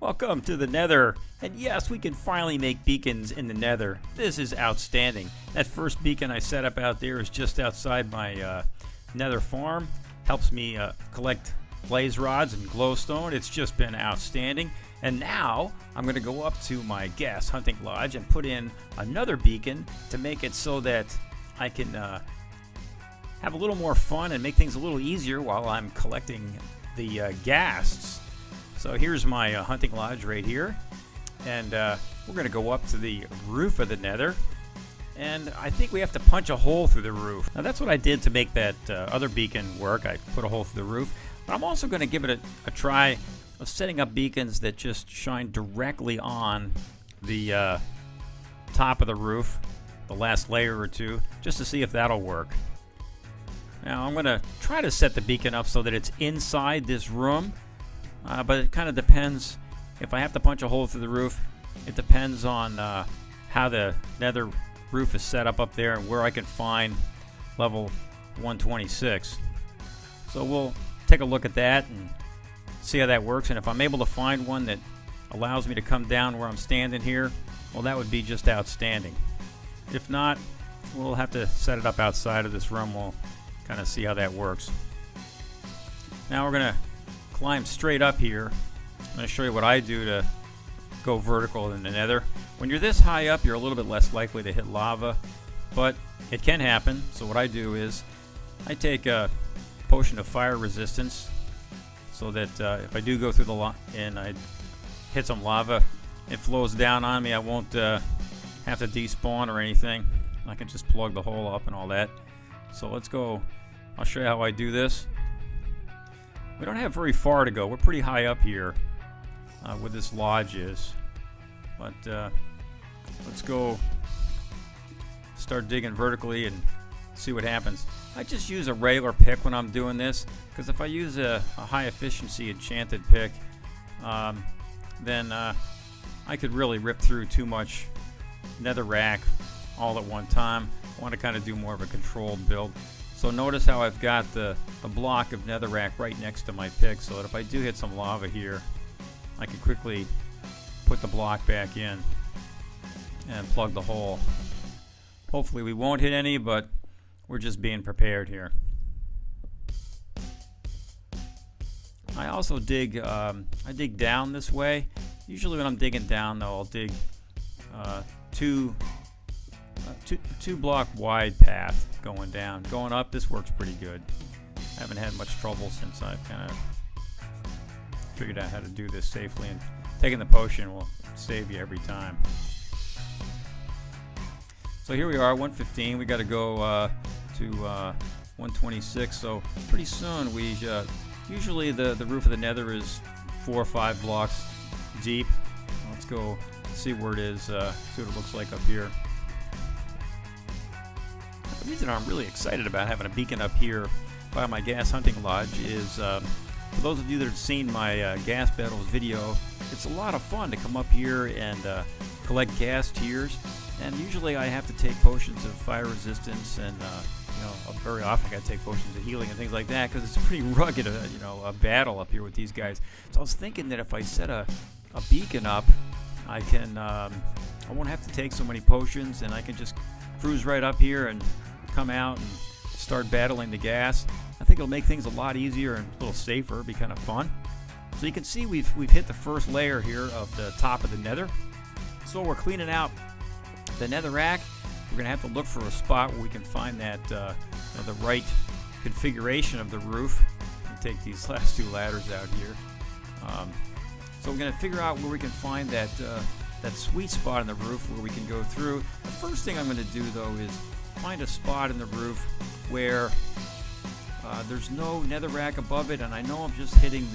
Welcome to the Nether, and yes, we can finally make beacons in the Nether. This is outstanding. That first beacon I set up out there is just outside my Nether farm. Helps me collect blaze rods and glowstone. It's just been outstanding. And now I'm going to go up to my Gast hunting lodge and put in another beacon to make it so that I can have a little more fun and make things a little easier while I'm collecting the Gasts. So here's my hunting lodge right here, and we're going to go up to the roof of the Nether, and I think we have to punch a hole through the roof. Now that's what I did to make that other beacon work. I put a hole through the roof, but I'm also going to give it a try of setting up beacons that just shine directly on the top of the roof, the last layer or two, just to see if that'll work. Now I'm going to try to set the beacon up so that it's inside this room. But it kind of depends. If I have to punch a hole through the roof, it depends on how the Nether roof is set up there and where I can find level 126. So we'll take a look at that and see how that works. And if I'm able to find one that allows me to come down where I'm standing here, well, that would be just outstanding. If not, we'll have to set it up outside of this room. We'll kind of see how that works. Now we're going to climb straight up here. I'm going to show you what I do to go vertical in the Nether. When you're this high up, you're a little bit less likely to hit lava, but it can happen. So what I do is I take a potion of fire resistance so that if I do go through the and I hit some lava, it flows down on me. I won't have to despawn or anything. I can just plug the hole up and all that. So let's go. I'll show you how I do this. We don't have very far to go. We're pretty high up here where this lodge is. But let's go start digging vertically and see what happens. I just use a regular pick when I'm doing this, because if I use a high efficiency enchanted pick, then I could really rip through too much netherrack all at one time. I want to kind of do more of a controlled build. So notice how I've got the block of netherrack right next to my pick, so that if I do hit some lava here, I can quickly put the block back in and plug the hole. Hopefully we won't hit any, but we're just being prepared here. I also dig I dig down this way. Usually when I'm digging down, though, I'll dig two block wide path going down. Going up, this works pretty good. I haven't had much trouble since I've kind of figured out how to do this safely, and taking the potion will save you every time. So here we are, 115. We got to go to 126. So pretty soon we usually the roof of the Nether is 4 or 5 blocks deep. Let's go see where it is. See what it looks like up here. The reason I'm really excited about having a beacon up here by my Gast hunting lodge is, for those of you that have seen my Gast battles video, it's a lot of fun to come up here and collect Gast tears. And usually I have to take potions of fire resistance, and very often I got to take potions of healing and things like that, because it's a pretty rugged, a battle up here with these guys. So I was thinking that if I set a beacon up, I can I won't have to take so many potions, and I can just cruise right up here and come out and start battling the Gas. I think it'll make things a lot easier and a little safer. It'll be kind of fun. So you can see we've hit the first layer here of the top of the Nether. So we're cleaning out the netherrack. We're gonna have to look for a spot where we can find that the right configuration of the roof. And take these last 2 ladders out here. So we're gonna figure out where we can find that sweet spot in the roof where we can go through. The first thing I'm going to do, though, is find a spot in the roof where there's no netherrack above it, and I know I'm just hitting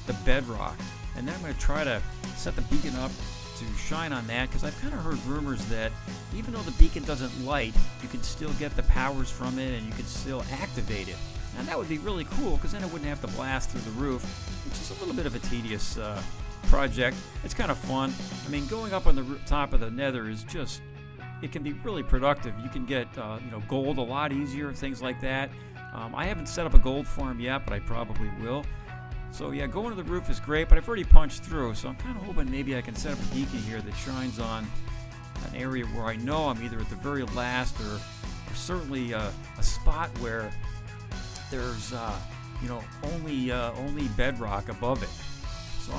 the bedrock. And then I'm going to try to set the beacon up to shine on that, because I've kind of heard rumors that even though the beacon doesn't light, you can still get the powers from it, and you can still activate it. And that would be really cool, because then it wouldn't have to blast through the roof, which is a little bit of a tedious project. It's kind of fun. I mean, going up on the top of the Nether is just, it can be really productive. You can get gold a lot easier, things like that. I haven't set up a gold farm yet, but I probably will. So yeah, going to the roof is great, but I've already punched through, so I'm kind of hoping maybe I can set up a beacon here that shines on an area where I know I'm either at the very last or certainly a spot where there's only bedrock above it. So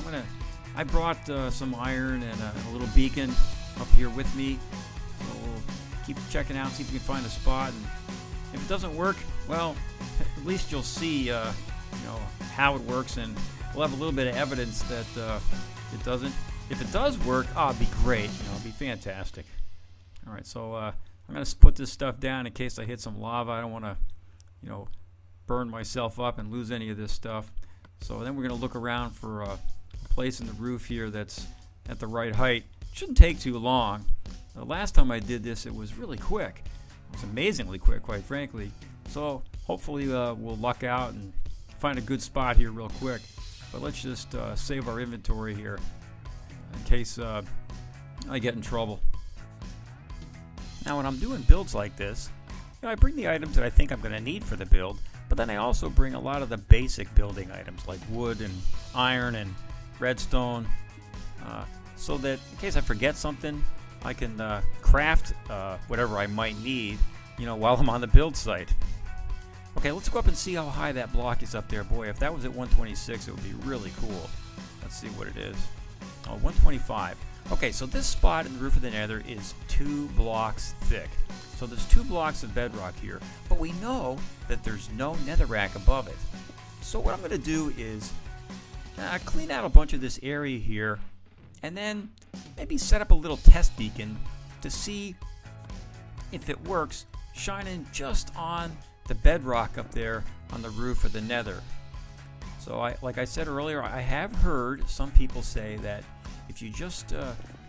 I brought some iron and a little beacon up here with me. So we'll keep checking out, see if we can find a spot. And if it doesn't work, well, at least you'll see how it works, and we'll have a little bit of evidence that it doesn't. If it does work, it'd be great. It'd be fantastic. All right, so I'm gonna put this stuff down in case I hit some lava. I don't want to, burn myself up and lose any of this stuff. So then we're gonna look around for a place in the roof here that's at the right height. Shouldn't take too long. The last time I did this, it was really quick. It was amazingly quick, quite frankly. So hopefully we'll luck out and find a good spot here real quick. But let's just save our inventory here in case I get in trouble. Now when I'm doing builds like this, I bring the items that I think I'm going to need for the build, but then I also bring a lot of the basic building items like wood and iron and redstone, so that in case I forget something, I can craft whatever I might need, while I'm on the build site. Okay, let's go up and see how high that block is up there. Boy, if that was at 126, it would be really cool. Let's see what it is. Oh, 125. Okay, so this spot in the roof of the Nether is 2 blocks thick. So there's 2 blocks of bedrock here, but we know that there's no netherrack above it. So what I'm going to do is clean out a bunch of this area here, and then maybe set up a little test beacon to see if it works, shining just on the bedrock up there on the roof of the Nether. So like I said earlier, I have heard some people say that if you just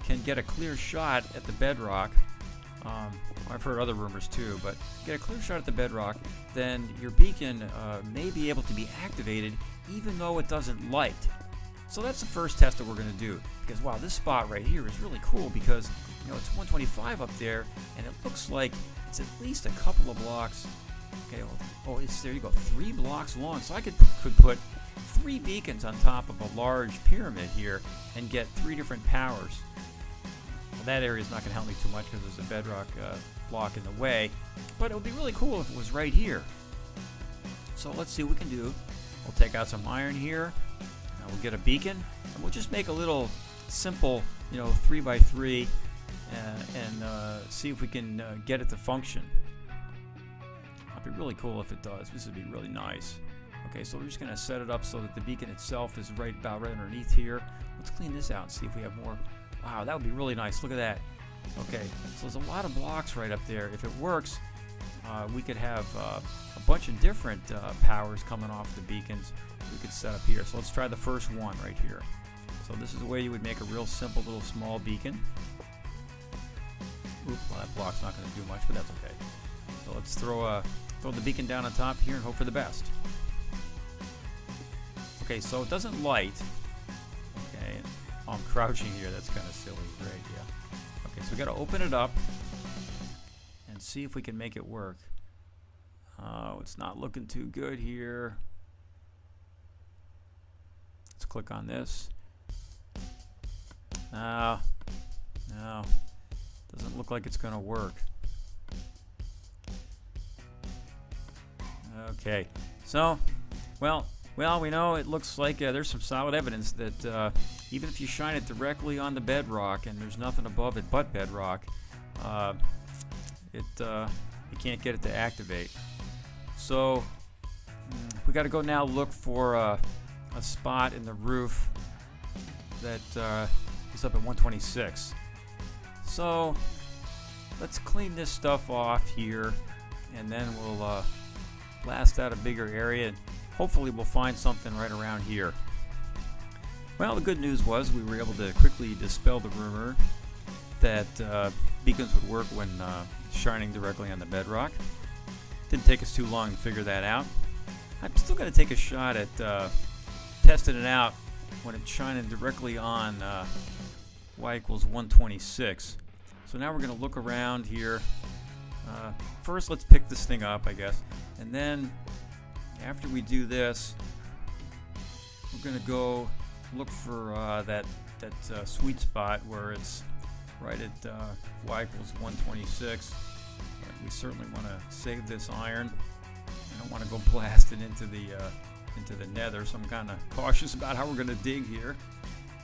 can get a clear shot at the bedrock, I've heard other rumors too, but get a clear shot at the bedrock, then your beacon may be able to be activated even though it doesn't light. So that's the first test that we're going to do, because wow, this spot right here is really cool because it's 125 up there, and it looks like it's at least a couple of blocks. Okay, there you go, 3 blocks long. So I could put 3 beacons on top of a large pyramid here and get 3 different powers. Well, that area is not going to help me too much because there's a bedrock block in the way, but it would be really cool if it was right here. So let's see what we can do. We'll take out some iron here. We'll get a beacon, and we'll just make a little simple, 3x3, and see if we can get it to function. It'd be really cool if it does. This would be really nice. Okay, so we're just going to set it up so that the beacon itself is about right underneath here. Let's clean this out and see if we have more. Wow, that would be really nice. Look at that. Okay, so there's a lot of blocks right up there. If it works, we could have a bunch of different powers coming off the beacons we could set up here. So let's try the first one right here. So this is the way you would make a real simple little small beacon. Oops, well, that block's not going to do much, but that's okay. So let's throw the beacon down on top here and hope for the best. Okay, so it doesn't light. Okay, I'm crouching here. That's kind of silly, right? Yeah. Okay, so we got to open it up and see if we can make it work. Oh, it's not looking too good here. Let's click on this. No, doesn't look like it's going to work. Okay, so, well, we know it looks like there's some solid evidence that even if you shine it directly on the bedrock and there's nothing above it but bedrock, you can't get it to activate. So we got to go now look for a spot in the roof that is up at 126. So let's clean this stuff off here, and then we'll blast out a bigger area, and hopefully we'll find something right around here. Well, the good news was we were able to quickly dispel the rumor that beacons would work when shining directly on the bedrock. Didn't take us too long to figure that out. I'm still going to take a shot at testing it out when it's shining directly on y equals 126. So now we're going to look around here. First, let's pick this thing up, I guess. And then, after we do this, we're going to go look for that sweet spot where it's right at y equals 126. But we certainly want to save this iron. I don't want to go blast it into the nether, so I'm kind of cautious about how we're going to dig here.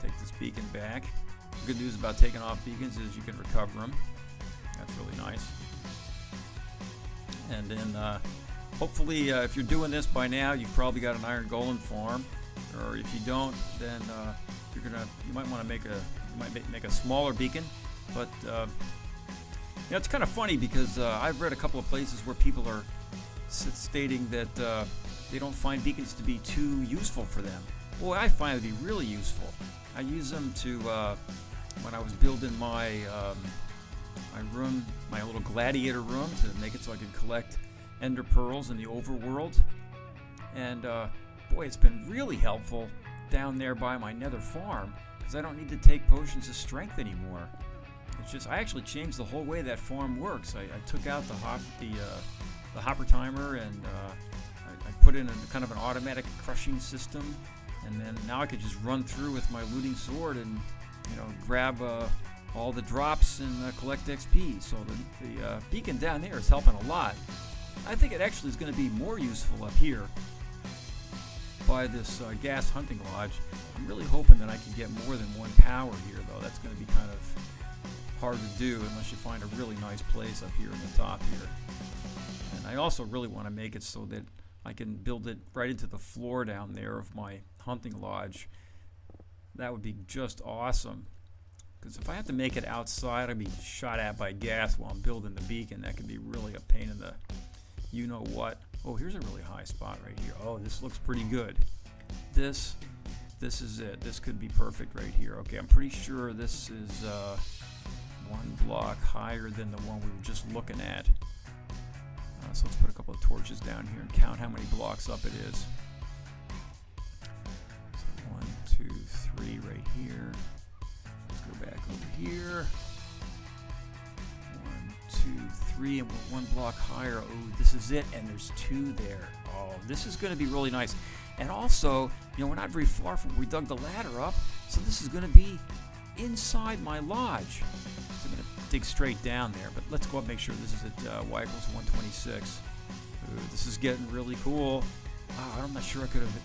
Take this beacon back. The good news about taking off beacons is you can recover them. That's really nice. And then hopefully if you're doing this by now, you've probably got an iron golem farm. Or if you don't, then you might want to make a smaller beacon. But it's kind of funny because I've read a couple of places where people are stating that they don't find beacons to be too useful for them. Boy, I find it to be really useful. I use them to when I was building my room, my little gladiator room, to make it so I could collect ender pearls in the overworld. And boy, it's been really helpful down there by my nether farm because I don't need to take potions of strength anymore. It's just I actually changed the whole way that farm works. I took out the hopper timer and I put in kind of an automatic crushing system, and then now I could just run through with my looting sword and grab all the drops and collect XP. So the beacon down there is helping a lot. I think it actually is going to be more useful up here by this Gast hunting lodge. I'm really hoping that I can get more than one power here, though. That's going to be kind of hard to do unless you find a really nice place up here in the top here. And I also really want to make it so that I can build it right into the floor down there of my hunting lodge. That would be just awesome. Because if I have to make it outside, I'd be shot at by gas while I'm building the beacon. That could be really a pain in the you-know-what. Oh, here's a really high spot right here. Oh, this looks pretty good. This is it. This could be perfect right here. Okay, I'm pretty sure this is one block higher than the one we were just looking at. So let's put a couple of torches down here and count how many blocks up it is. So 1, 2, 3 right here. Let's go back over here. 1, 2, 3, and we're one block higher. Oh, this is it, and there's 2 there. Oh, this is going to be really nice. And also, we're not very far from where we dug the ladder up, so this is going to be inside my lodge. So I'm going to dig straight down there, but let's go up and make sure this is at y equals 126. Ooh, this is getting really cool. Wow, I'm not sure I could have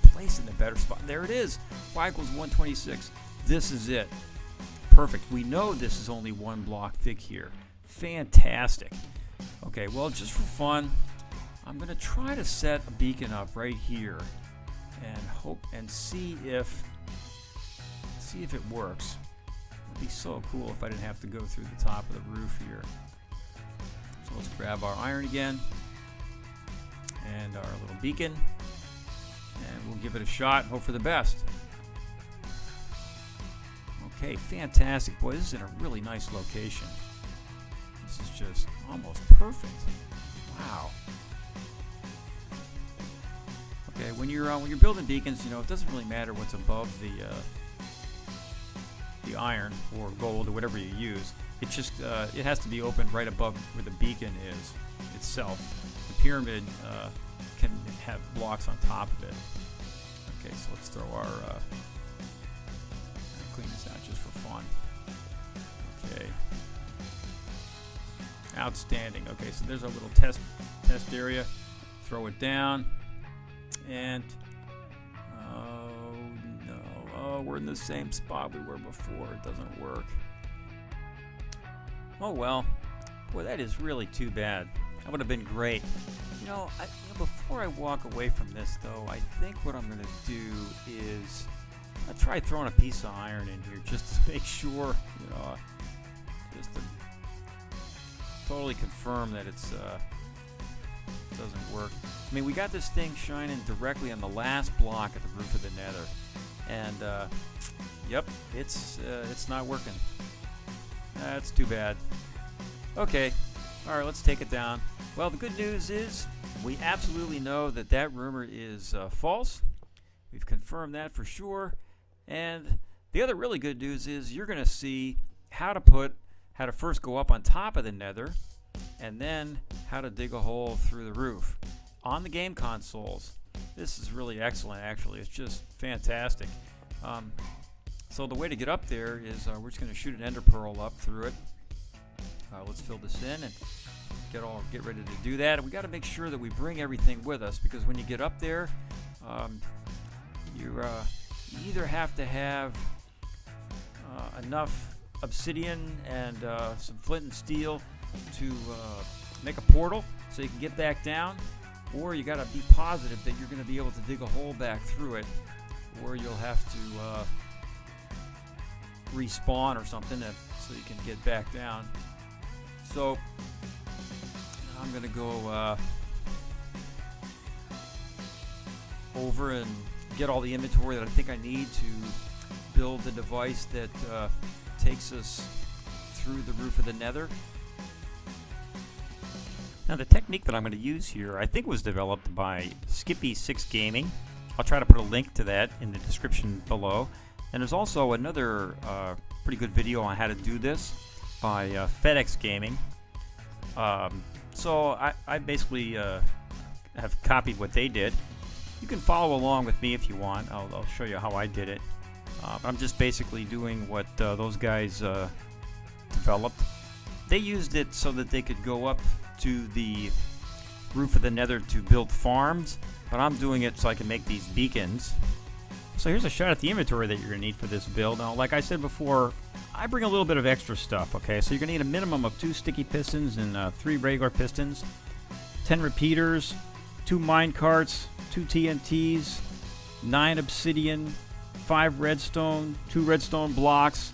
placed in a better spot. There it is, y equals 126. This is it. Perfect. We know this is only 1 block thick here. Fantastic. Okay, well, just for fun, I'm going to try to set a beacon up right here and hope and see if it works. It'd be so cool if I didn't have to go through the top of the roof here. So let's grab our iron again and our little beacon, and we'll give it a shot and hope for the best. Okay, fantastic. Boy, this is in a really nice location. This is just almost perfect. Wow. Okay, when you're building beacons, it doesn't really matter what's above the iron or gold or whatever you use. It just it has to be open right above where the beacon is itself. The pyramid can have blocks on top of it. Okay, so let's throw our clean this out just for fun. Okay. Outstanding. Okay, so there's our little test area. Throw it down. And we're in the same spot we were before. It doesn't work. Oh well. Boy, that is really too bad. That would have been great. Before I walk away from this, though, I think what I'm going to do is I'll try throwing a piece of iron in here just to make sure, just to totally confirm that it's doesn't work. I mean, we got this thing shining directly on the last block at the roof of the nether, and yep, it's not working. That's too bad. Okay, all right, let's take it down. Well, the good news is we absolutely know that rumor is false. We've confirmed that for sure. And the other really good news is you're going to see how to first go up on top of the nether, and then how to dig a hole through the roof on the game consoles. This is really excellent, actually. It's just fantastic. So the way to get up there is we're just going to shoot an ender pearl up through it. Let's fill this in and get ready to do that. And we got to make sure that we bring everything with us, because when you get up there, you either have to have enough obsidian and some flint and steel to make a portal so you can get back down, or you got to be positive that you're going to be able to dig a hole back through it, or you'll have to respawn or something so you can get back down. So I'm going to go over and get all the inventory that I think I need to build the device that takes us through the roof of the Nether. Now, the technique that I'm going to use here, I think, was developed by Skippy6 Gaming. I'll try to put a link to that in the description below. And there's also another pretty good video on how to do this by FedEx Gaming. So I basically have copied what they did. You can follow along with me if you want. I'll show you how I did it. But I'm just basically doing what those guys developed. They used it so that they could go up to the roof of the Nether to build farms, but I'm doing it so I can make these beacons. So here's a shot at the inventory that you're going to need for this build. Now, like I said before, I bring a little bit of extra stuff, okay? So you're going to need a minimum of 2 sticky pistons and 3 regular pistons, 10 repeaters, 2 mine carts, 2 TNTs, 9 obsidian, 5 redstone, 2 redstone blocks,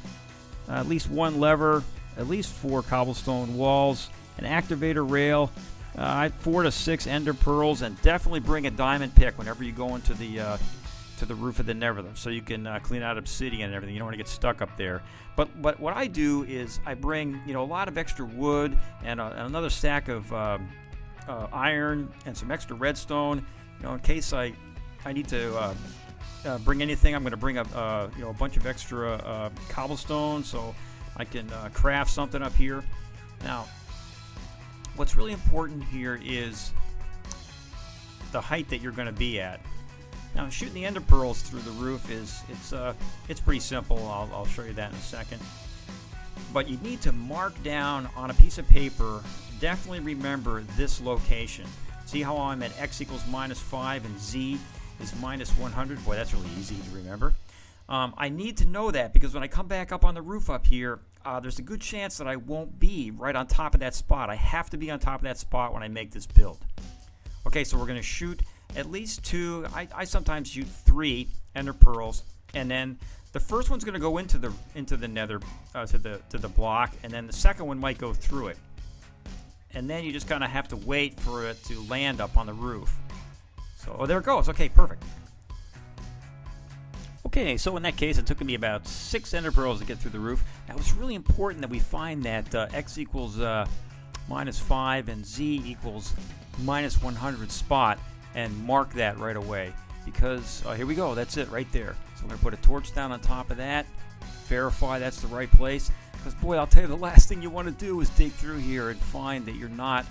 at least 1 lever, at least 4 cobblestone walls, an activator rail, 4 to 6 ender pearls, and definitely bring a diamond pick whenever you go into the roof of the Nether, so you can clean out obsidian and everything. You don't want to get stuck up there. But what I do is I bring a lot of extra wood and another stack of iron and some extra redstone. In case I need to bring anything, I'm going to bring up a bunch of extra cobblestone so I can craft something up here. Now, what's really important here is the height that you're going to be at. Now, shooting the ender pearls through the roof it's pretty simple. I'll show you that in a second. But you need to mark down on a piece of paper. Definitely remember this location. See how I'm at x equals -5 and z is -100? Boy, that's really easy to remember. I need to know that because when I come back up on the roof up here, there's a good chance that I won't be right on top of that spot. I have to be on top of that spot when I make this build. Okay, so we're going to shoot at least 2. I sometimes shoot 3 ender pearls, and then the first one's going to go into the Nether to the block, and then the second one might go through it. And then you just kind of have to wait for it to land up on the roof. So, there it goes. Okay, perfect. Okay, so in that case, it took me about 6 ender pearls to get through the roof. Now, it's really important that we find that x equals -5 and z equals -100 spot and mark that right away, because here we go. That's it right there. So I'm going to put a torch down on top of that, verify that's the right place, because boy, I'll tell you, the last thing you want to do is dig through here and find that you're not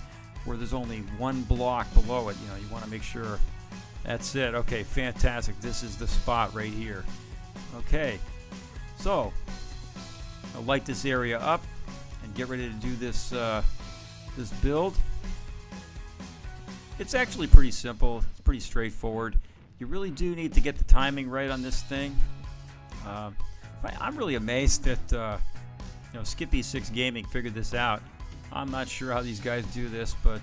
where there's only 1 block below it. You want to make sure that's it. Okay, fantastic. This is the spot right here. Okay, so I'll light this area up and get ready to do this this build. It's actually pretty simple. It's pretty straightforward. You really do need to get the timing right on this thing. I'm really amazed that Skippy6 Gaming figured this out. I'm not sure how these guys do this, but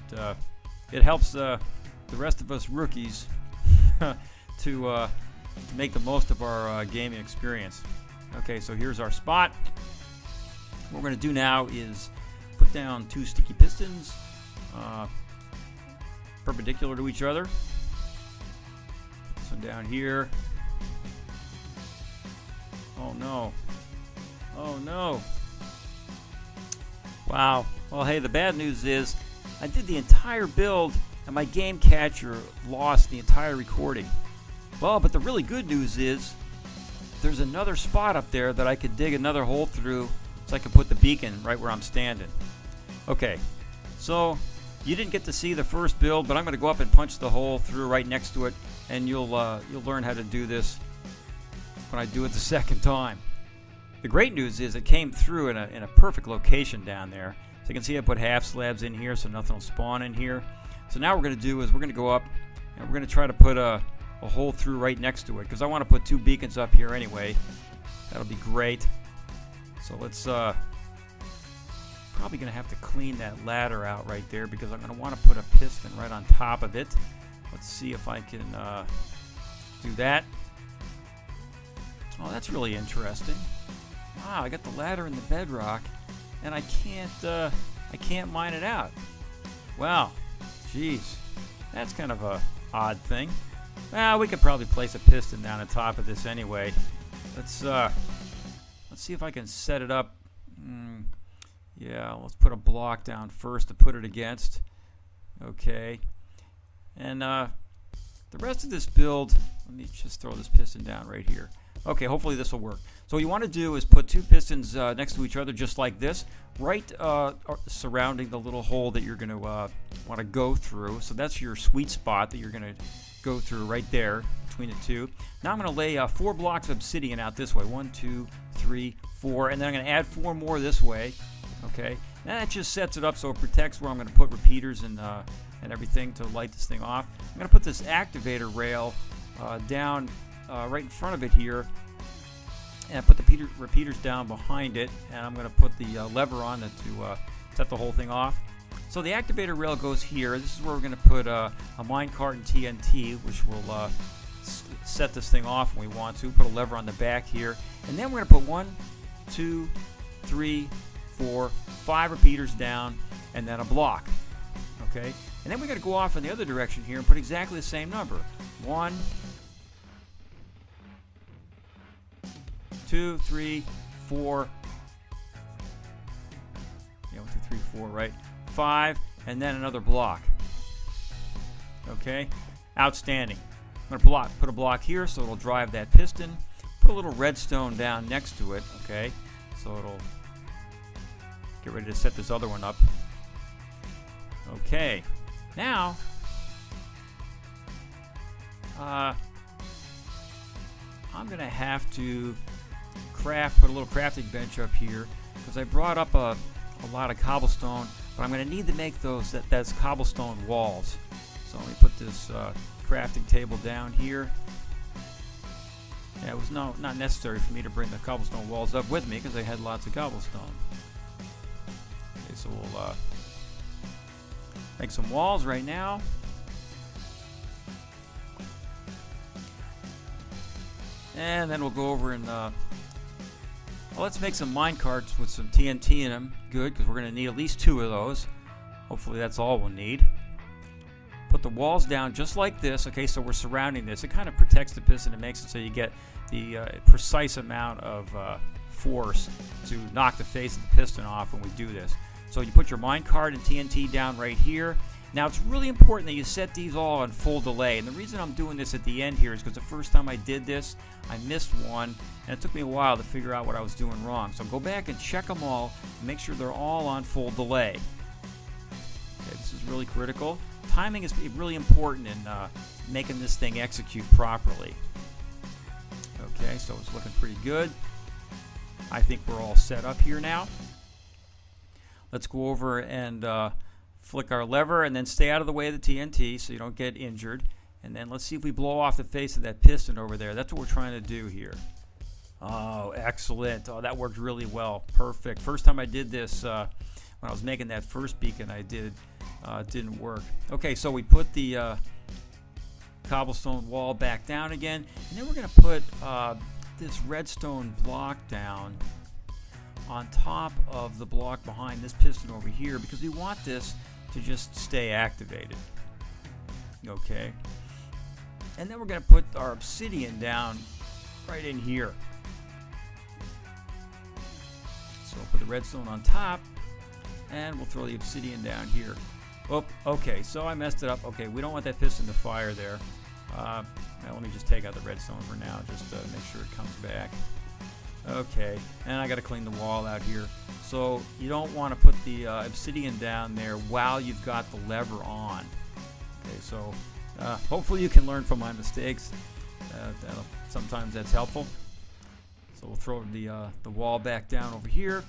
it helps the rest of us rookies to make the most of our gaming experience. Okay, so here's our spot. What we're going to do now is put down 2 sticky pistons perpendicular to each other. This one down here. Oh no. Oh no. Wow. Well, hey, the bad news is I did the entire build and my game catcher lost the entire recording. Well, but the really good news is there's another spot up there that I could dig another hole through so I can put the beacon right where I'm standing. Okay, so you didn't get to see the first build, but I'm going to go up and punch the hole through right next to it, and you'll learn how to do this when I do it the second time. The great news is it came through in a perfect location down there. So you can see I put half slabs in here so nothing will spawn in here. So now what we're going to do is we're going to go up and we're going to try to put a hole through right next to it, because I want to put 2 beacons up here anyway. That'll be great. So let's probably going to have to clean that ladder out right there, because I'm going to want to put a piston right on top of it. Let's see if I can do that. Oh, that's really interesting. Wow, I got the ladder in the bedrock, and I can't mine it out. Wow, jeez, that's kind of a odd thing. Well, we could probably place a piston down on top of this anyway. Let's see if I can set it up. Yeah, let's put a block down first to put it against. Okay, and the rest of this build, let me just throw this piston down right here. Okay, hopefully this will work. So what you want to do is put 2 pistons next to each other just like this, right surrounding the little hole that you're going to want to go through. So that's your sweet spot that you're going to go through right there between the 2. Now I'm going to lay 4 blocks of obsidian out this way. 1, 2, 3, 4, and then I'm going to add 4 more this way. Okay, and that just sets it up so it protects where I'm going to put repeaters and everything to light this thing off. I'm going to put this activator rail down right in front of it here, and put the repeaters down behind it, and I'm going to put the lever on it to set the whole thing off. So the activator rail goes here. This is where we're going to put a minecart and TNT, which will set this thing off when we want to. Put a lever on the back here, and then we're going to put 1, 2, 3, 4, 5 repeaters down, and then a block. Okay, and then we're going to go off in the other direction here and put exactly the same number. 1, 2, 3, 4. Yeah, 1, 2, 3, 4, right? 5, and then another block. Okay, outstanding. I'm going to put a block here so it'll drive that piston. Put a little redstone down next to it. Okay, so it'll get ready to set this other one up. Okay, now I'm going to have to put a little crafting bench up here, because I brought up a lot of cobblestone, but I'm going to need to make that's cobblestone walls. So let me put this crafting table down here. Yeah, it was not necessary for me to bring the cobblestone walls up with me, because I had lots of cobblestone. Okay, so we'll make some walls right now. And then we'll go over and well, let's make some minecarts with some TNT in them. Good, because we're going to need at least 2 of those. Hopefully that's all we'll need. Put the walls down just like this. Okay, so we're surrounding this. It kind of protects the piston. It makes it so you get the precise amount of force to knock the face of the piston off when we do this. So you put your minecart and TNT down right here. Now it's really important that you set these all on full delay, and the reason I'm doing this at the end here is because the first time I did this I missed one, and it took me a while to figure out what I was doing wrong. So go back and check them all and make sure they're all on full delay. Okay, this is really critical. Timing is really important in making this thing execute properly. Okay, so it's looking pretty good. I think we're all set up here now. Let's go over and flick our lever, and then stay out of the way of the TNT so you don't get injured. And then let's see if we blow off the face of that piston over there. That's what we're trying to do here. Oh, excellent. Oh, that worked really well. Perfect. First time I did this, when I was making that first beacon it didn't work. Okay, so we put the cobblestone wall back down again, and then we're going to put this redstone block down on top of the block behind this piston over here, because we want this to just stay activated. Okay, and then we're going to put our obsidian down right in here. So we'll put the redstone on top, and we'll throw the obsidian down here. Oh, okay, so I messed it up. Okay, we don't want that piston to fire there. Now let me just take out the redstone for now, just to make sure it comes back. Okay, and I got to clean the wall out here. So you don't want to put the obsidian down there while you've got the lever on. Okay, so hopefully you can learn from my mistakes. Sometimes that's helpful. So we'll throw the wall back down over here,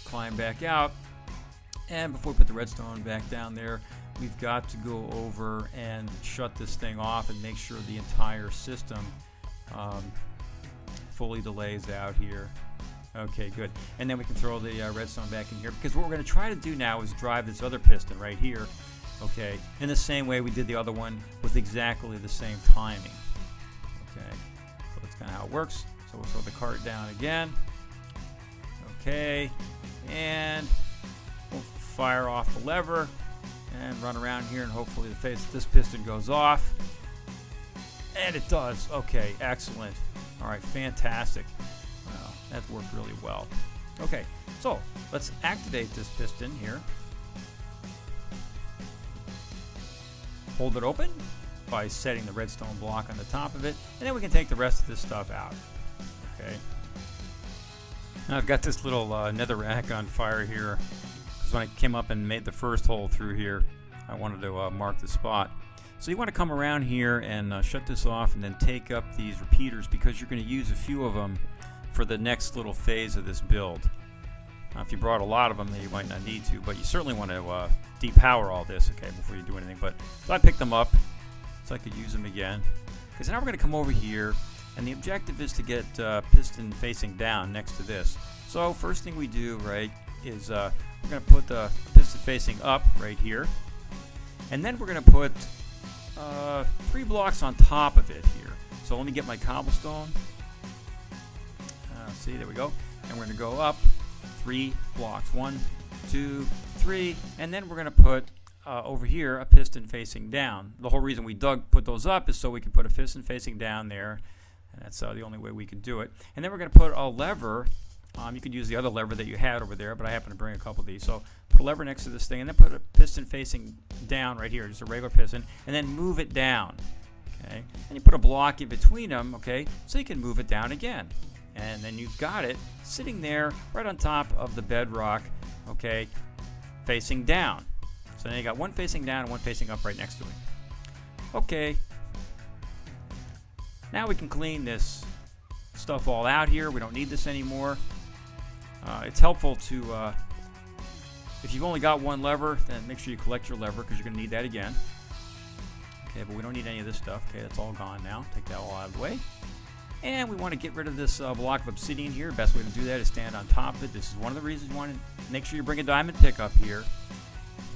climb back out, and before we put the redstone back down there, we've got to go over and shut this thing off and make sure the entire system fully delays out here. Okay, good. And then we can throw the redstone back in here, because what we're going to try to do now is drive this other piston right here, okay, in the same way we did the other one, with exactly the same timing. Okay, so that's kind of how it works. So we'll throw the cart down again. Okay, and we'll fire off the lever and run around here, and hopefully this piston goes off. And it does. Okay, excellent. All right, fantastic. Wow, that worked really well. Okay, so let's activate this piston here. Hold it open by setting the redstone block on the top of it, and then we can take the rest of this stuff out. Okay. Now I've got this little netherrack on fire here, because when I came up and made the first hole through here, I wanted to mark the spot. So you want to come around here and shut this off, and then take up these repeaters, because you're going to use a few of them for the next little phase of this build. Now, if you brought a lot of them, then you might not need to, but you certainly want to depower all this, okay, before you do anything. But so I picked them up so I could use them again, because now we're going to come over here, and the objective is to get piston facing down next to this. So first thing we do, right, is we're going to put the piston facing up right here, and then we're going to put 3 blocks on top of it here. So let me get my cobblestone. See, there we go. And we're going to go up 3 blocks. 1, 2, 3, and then we're going to put over here a piston facing down. The whole reason we put those up is so we can put a piston facing down there, and that's the only way we can do it. And then we're going to put a lever. You could use the other lever that you had over there, but I happen to bring a couple of these. So put a lever next to this thing, and then put a piston facing down right here, just a regular piston, and then move it down. Okay, and you put a block in between them, okay, so you can move it down again. And then you've got it sitting there right on top of the bedrock, okay, facing down. So now you got one facing down and one facing up right next to it. Okay. Now we can clean this stuff all out here. We don't need this anymore. It's helpful to, if you've only got one lever, then make sure you collect your lever, because you're going to need that again. Okay, but we don't need any of this stuff. Okay, that's all gone now. Take that all out of the way. And we want to get rid of this block of obsidian here. Best way to do that is stand on top of it. This is one of the reasons you want to make sure you bring a diamond pick up here.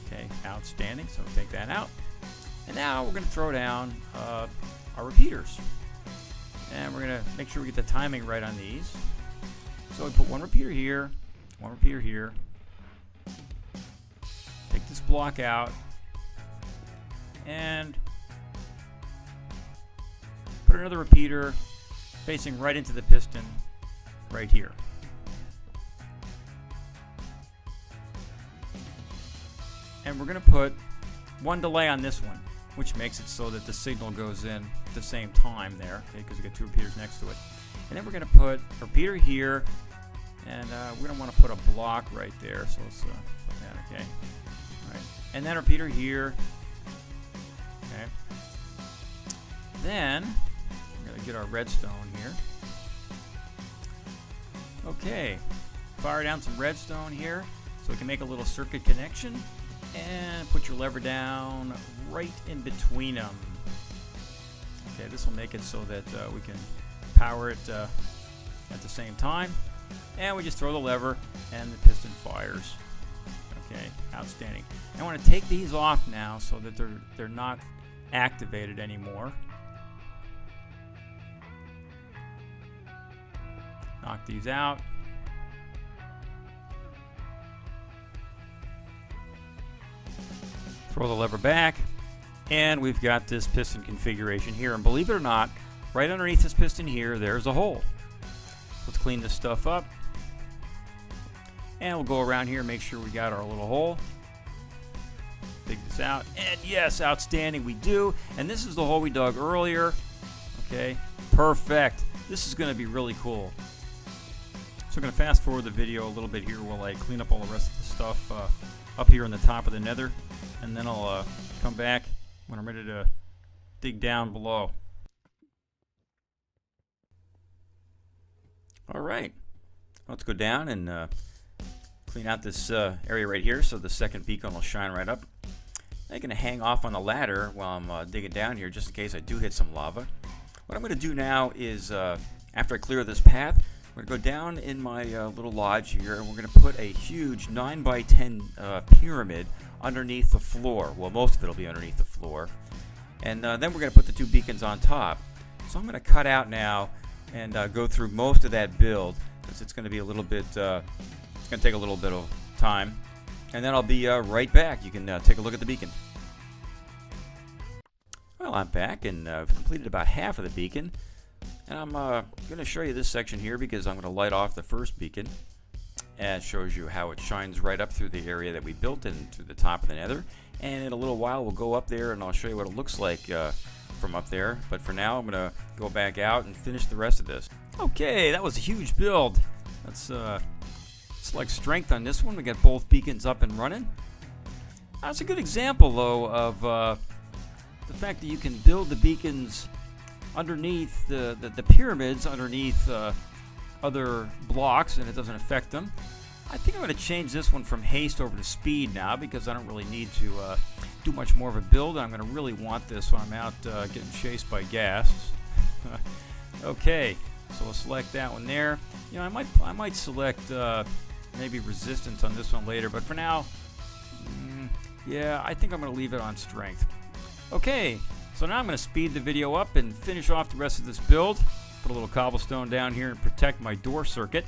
Okay, outstanding. So take that out. And now we're going to throw down our repeaters. And we're going to make sure we get the timing right on these. So we put one repeater here, one repeater here. Take this block out. And put another repeater facing right into the piston right here. And we're going to put one delay on this one, which makes it so that the signal goes in at the same time there, okay, because we got 2 repeaters next to it. And then we're going to put a repeater here, and we're going to want to put a block right there. So let's put that, okay. All right. And then a repeater here. Okay. Then we're going to get our redstone here. Okay. Fire down some redstone here so we can make a little circuit connection. And put your lever down right in between them. Okay, this will make it so that we can power it at the same time. And we just throw the lever and the piston fires. Okay, outstanding. I want to take these off now so that they're not activated anymore. Knock these out. Throw the lever back, and we've got this piston configuration here. And believe it or not, right underneath this piston here, there's a hole. Let's clean this stuff up. And we'll go around here and make sure we got our little hole. Dig this out. And yes, outstanding, we do. And this is the hole we dug earlier. Okay, perfect. This is going to be really cool. So I'm going to fast forward the video a little bit here while I clean up all the rest of the stuff up here on the top of the nether, and then I'll come back when I'm ready to dig down below. Alright, let's go down and clean out this area right here so the second beacon will shine right up. I'm going to hang off on the ladder while I'm digging down here just in case I do hit some lava. What I'm going to do now is, after I clear this path, I'm going to go down in my little lodge here, and we're going to put a huge 9x10 pyramid underneath the floor. Well, most of it will be underneath the floor. And then we're going to put the two beacons on top. So I'm going to cut out now and go through most of that build, because it's going to be a little bit, it's going to take a little bit of time. And then I'll be right back. You can take a look at the beacon. Well, I'm back, and I've completed about half of the beacon. And I'm going to show you this section here because I'm going to light off the first beacon. And it shows you how it shines right up through the area that we built and to the top of the nether. And in a little while we'll go up there and I'll show you what it looks like from up there. But for now I'm going to go back out and finish the rest of this. Okay, that was a huge build. Let's select strength on this one. We got both beacons up and running. That's a good example though of the fact that you can build the beacons underneath the pyramids, underneath other blocks, and it doesn't affect them. I think I'm going to change this one from haste over to speed now because I don't really need to do much more of a build. I'm going to really want this when I'm out getting chased by Gast. Okay, so we'll select that one there. You know, I might select maybe resistance on this one later, but for now, yeah, I think I'm going to leave it on strength. Okay, so now I'm going to speed the video up and finish off the rest of this build. Put a little cobblestone down here and protect my door circuit.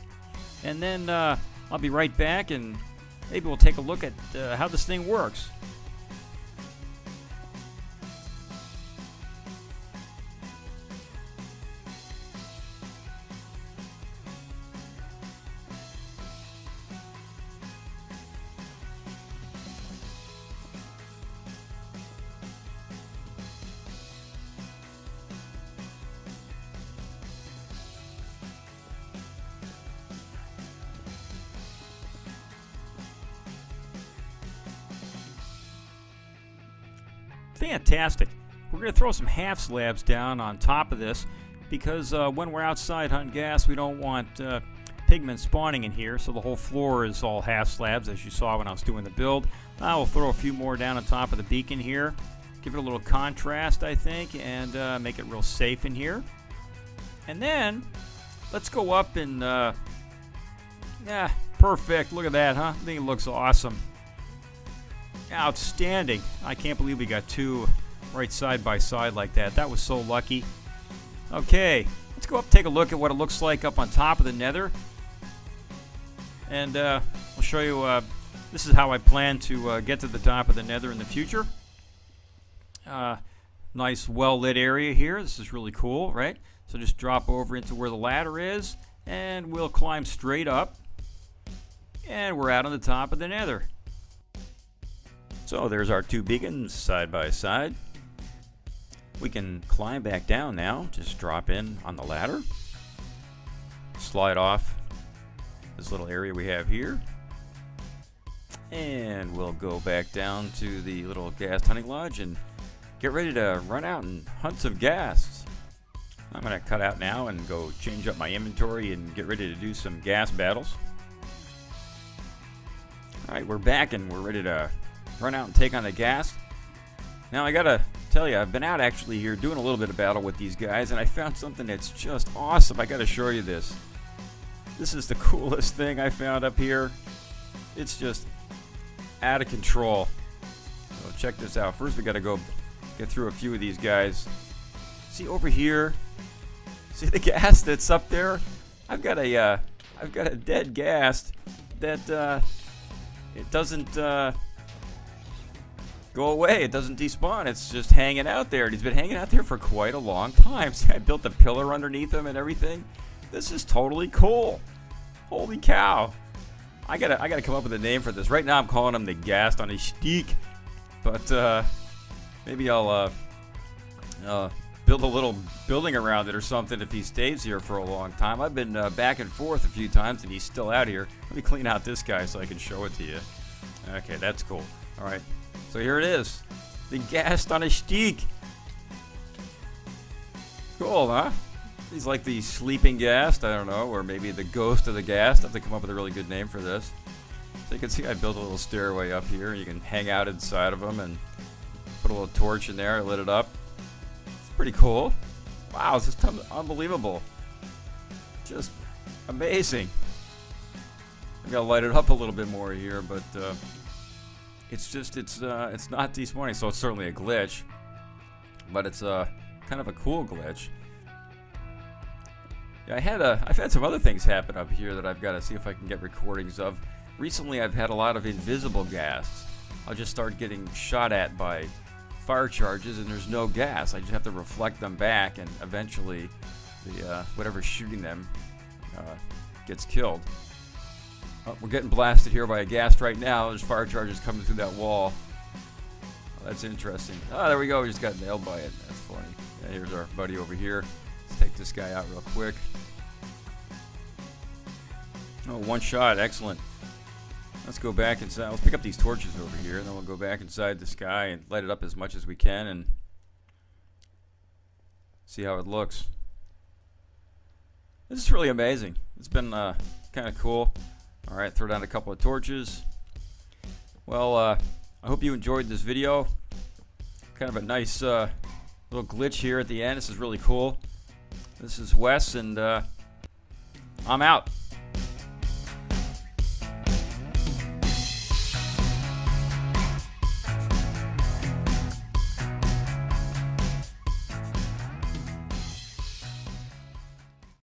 And then I'll be right back and maybe we'll take a look at how this thing works. Fantastic. We're going to throw some half slabs down on top of this because when we're outside hunting gas, we don't want pigmen spawning in here, so the whole floor is all half slabs as you saw when I was doing the build. I will throw a few more down on top of the beacon here, give it a little contrast I think, and make it real safe in here. And then let's go up and yeah, perfect. Look at that, huh? I think it looks awesome. Outstanding. I can't believe we got two right side by side like that. That was so lucky. Okay, let's go up and take a look at what it looks like up on top of the nether. And I'll show you, this is how I plan to get to the top of the nether in the future. Nice well-lit area here. This is really cool, right? So just drop over into where the ladder is, and we'll climb straight up. And we're out on the top of the nether. So there's our two beacons side by side. We can climb back down now. Just drop in on the ladder. Slide off this little area we have here. And we'll go back down to the little Gast hunting lodge and get ready to run out and hunt some Gasts. I'm going to cut out now and go change up my inventory and get ready to do some Ghast battles. Alright, we're back and we're ready to run out and take on the Ghast. Now I gotta tell you, I've been out actually here doing a little bit of battle with these guys, and I found something that's just awesome. I gotta show you this. This is the coolest thing I found up here. It's just out of control. So check this out. First we gotta go get through a few of these guys. See over here? See the Ghast that's up there? I've got a dead Ghast that it doesn't go away. It doesn't despawn. It's just hanging out there. And he's been hanging out there for quite a long time. See, I built a pillar underneath him and everything. This is totally cool. Holy cow. I gotta come up with a name for this. Right now I'm calling him the Gast on a stick. But maybe I'll build a little building around it or something if he stays here for a long time. I've been back and forth a few times and he's still out here. Let me clean out this guy so I can show it to you. Okay, that's cool. All right, so here it is. The Gast on a stick. Cool, huh? He's like the sleeping Gast, I don't know, or maybe the ghost of the Gast. I have to come up with a really good name for this. So you can see I built a little stairway up here. You can hang out inside of them and put a little torch in there, lit it up. It's pretty cool. Wow, this is unbelievable. Just amazing. I gotta light it up a little bit more here, but it's not despawning, so it's certainly a glitch, but it's kind of a cool glitch. Yeah, I've had some other things happen up here that I've got to see if I can get recordings of. Recently, I've had a lot of invisible Gasts. I'll just start getting shot at by fire charges, and there's no gas. I just have to reflect them back, and eventually, the whatever's shooting them gets killed. Oh, we're getting blasted here by a Gast right now. There's fire charges coming through that wall. Oh, that's interesting. Oh, there we go. We just got nailed by it. That's funny. Yeah, here's our buddy over here. Let's take this guy out real quick. Oh, one shot. Excellent. Let's go back inside. Let's pick up these torches over here, and then we'll go back inside the sky and light it up as much as we can and see how it looks. This is really amazing. It's been kind of cool. All right, throw down a couple of torches. Well, I hope you enjoyed this video. Kind of a nice little glitch here at the end. This is really cool. This is Wes, and I'm out.